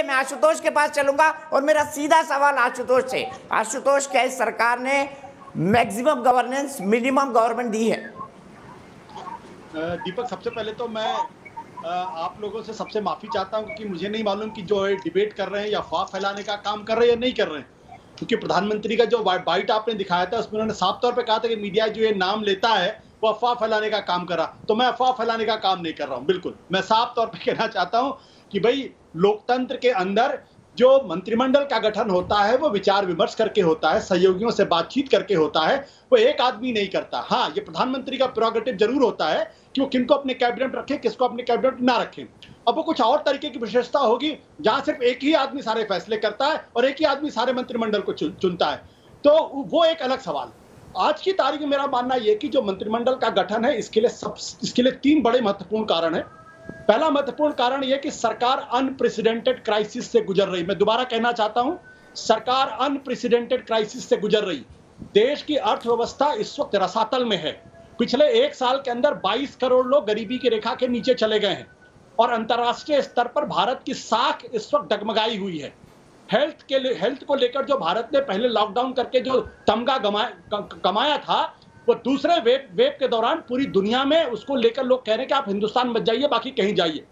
मैं आशुतोष के पास चलूंगा और मेरा सीधा सवाल आशुतोष से। आशुतोष, क्या इस सरकार ने मैक्सिमम गवर्नेंस मिनिमम गवर्नमेंट दी है? दीपक, सबसे पहले तो मैं आप लोगों से सबसे माफी चाहता हूं क्योंकि मुझे नहीं मालूम कि जो डिबेट कर रहे हैं या अफवाह फैलाने का काम कर रहे हैं या नहीं कर रहे हैं। क्योंकि प्रधानमंत्री का जो बाइट आपने दिखाया था उसमें उन्होंने साफ तौर पे कहा था कि मीडिया जो ये नाम लेता है वो अफवाह फैलाने का काम कर रहा। तो मैं अफवाह फैलाने का काम नहीं कर रहा हूँ। बिल्कुल मैं साफ तौर पे कहना चाहता हूँ कि भाई लोकतंत्र के अंदर जो मंत्रिमंडल का गठन होता है वो विचार विमर्श करके होता है, सहयोगियों से बातचीत करके होता है, वो एक आदमी नहीं करता। हाँ, ये प्रधानमंत्री का प्रेरोगेटिव जरूर होता है कि वो किनको अपने कैबिनेट रखे, किसको अपने कैबिनेट ना रखें। अब वो कुछ और तरीके की विशेषता होगी जहां सिर्फ एक ही आदमी सारे फैसले करता है और एक ही आदमी सारे मंत्रिमंडल को चुनता है, तो वो एक अलग सवाल। आज की तारीख में मेरा मानना यह कि जो मंत्रिमंडल का गठन है इसके लिए 3 बड़े महत्वपूर्ण कारण है। पहला महत्वपूर्ण कारण यह कि सरकार अनप्रेसिडेंटेड क्राइसिस से गुजर रही। मैं दोबारा कहना चाहता हूं, सरकार अनप्रेसिडेंटेड क्राइसिस से गुजर रही। देश की अर्थव्यवस्था इस वक्त रसातल में है। पिछले 1 साल के अंदर 22 करोड़ लोग गरीबी की रेखा के नीचे चले गए हैं और अंतर्राष्ट्रीय स्तर पर भारत की साख इस वक्त डगमगाई हुई है। हेल्थ को लेकर जो भारत ने पहले लॉकडाउन करके जो तमगा कमाया था, वो दूसरे वेव के दौरान पूरी दुनिया में उसको लेकर लोग कह रहे हैं कि आप हिंदुस्तान मत जाइए, बाकी कहीं जाइए।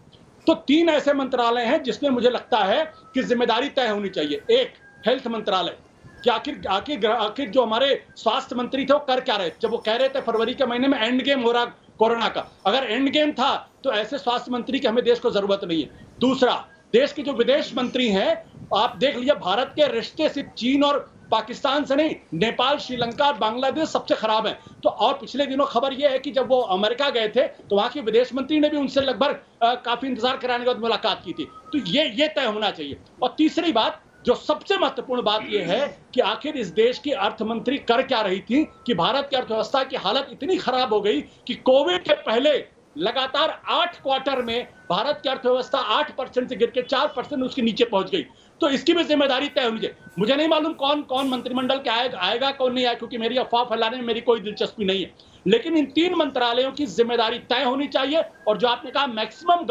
तो 3 ऐसे मंत्रालय हैं जिसमें मुझे लगता है कि जिम्मेदारी तय होनी चाहिए। एक, हेल्थ मंत्रालय कि आखिर जो हमारे स्वास्थ्य मंत्री थे वो कर क्या रहे। जब वो कह रहे थे फरवरी के महीने में एंड गेम हो रहा कोरोना का, अगर एंड गेम था तो ऐसे स्वास्थ्य मंत्री की हमें देश को जरूरत नहीं है। दूसरा, देश के जो विदेश मंत्री हैं, आप देख लीजिए भारत के रिश्ते सिर्फ चीन और पाकिस्तान से नहीं, नेपाल, श्रीलंका और बांग्लादेश सबसे खराब है। तो और पिछले दिनों खबर यह है कि जब वो अमेरिका गए थे तो वहां के विदेश मंत्री ने भी उनसे लगभग काफी इंतजार कराने के बाद मुलाकात की थी। तो ये तय होना चाहिए। और तीसरी बात, जो सबसे महत्वपूर्ण बात यह है कि आखिर इस देश की अर्थमंत्री कर क्या रही थी कि भारत की अर्थव्यवस्था की हालत इतनी खराब हो गई कि कोविड के पहले लगातार 8 क्वार्टर में भारत की अर्थव्यवस्था 8% से गिर के 4% उसके नीचे पहुंच गई। तो इसकी भी जिम्मेदारी तय होनी चाहिए। मुझे नहीं मालूम कौन मंत्रिमंडल के आएगा कौन नहीं आएगा, क्योंकि मेरी अफवाह फैलाने में मेरी कोई दिलचस्पी नहीं है। लेकिन इन 3 मंत्रालयों की जिम्मेदारी तय होनी चाहिए। और जो आपने कहा मिनिमम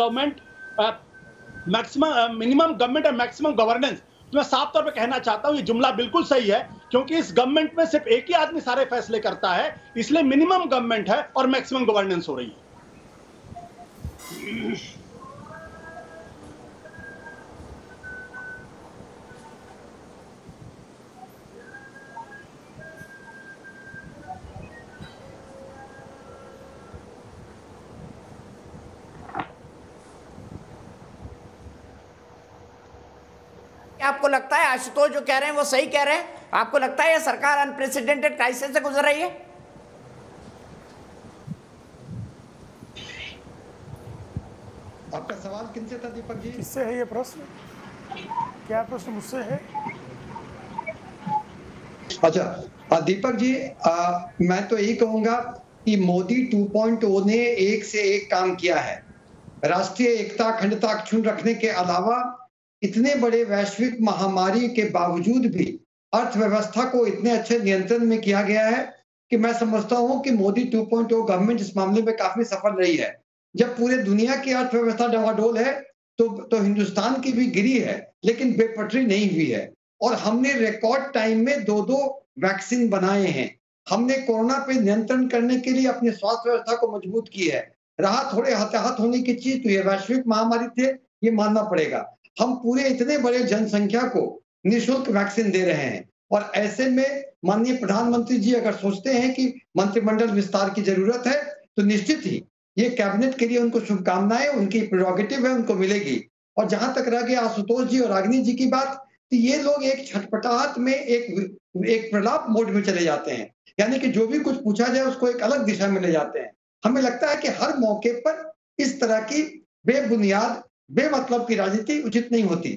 गवर्नमेंट और मैक्सिमम गवर्नेंस, तो मैं साफ तौर पे कहना चाहता हूं ये जुमला बिल्कुल सही है, क्योंकि इस गवर्नमेंट में सिर्फ एक ही आदमी सारे फैसले करता है, इसलिए मिनिमम गवर्नमेंट है और मैक्सिमम गवर्नेंस हो रही है। आपको लगता है आशुतोष जो कह रहे हैं वो सही कह रहे हैं? आपको लगता है ये सरकार अनप्रेसिडेंटेड क्राइसिस से गुजर रही है? आपका सवाल किनसे था दीपक जी? किससे है ये प्रश्न? क्या प्रश्न मुझसे है? अच्छा दीपक जी, मैं तो यही कहूंगा कि मोदी 2.0 ने एक से एक काम किया है। राष्ट्रीय एकता अखंडता अक्षुण्ण रखने के अलावा इतने बड़े वैश्विक महामारी के बावजूद भी अर्थव्यवस्था को इतने अच्छे नियंत्रण में किया गया है कि मैं समझता हूं कि मोदी 2.0 गवर्नमेंट इस मामले में काफी सफल रही है। जब पूरे दुनिया की अर्थव्यवस्था डवाडोल है तो हिंदुस्तान की भी गिरी है, लेकिन बेपटरी नहीं हुई है। और हमने रिकॉर्ड टाइम में 2 वैक्सीन बनाए हैं। हमने कोरोना पे नियंत्रण करने के लिए अपनी स्वास्थ्य व्यवस्था को मजबूत की है। रहा थोड़े हताहत होने की चीज, तो ये वैश्विक महामारी थे, ये मानना पड़ेगा। हम पूरे इतने बड़े जनसंख्या को निःशुल्क वैक्सीन दे रहे हैं और ऐसे में माननीय प्रधानमंत्री जी अगर सोचते हैं कि मंत्रिमंडल विस्तार की जरूरत है तो निश्चित ही ये कैबिनेट के लिए उनको शुभकामनाएं, उनकी प्रेरोगेटिव है, उनको मिलेगी। और जहां तक रह गया आशुतोष जी और रागिनी जी की बात, तो ये लोग एक छटपटाहट में एक प्रलाप मोड में चले जाते हैं, यानी कि जो भी कुछ पूछा जाए उसको एक अलग दिशा में ले जाते हैं। हमें लगता है कि हर मौके पर इस तरह की बेबुनियाद बेमतलब की राजनीति उचित नहीं होती।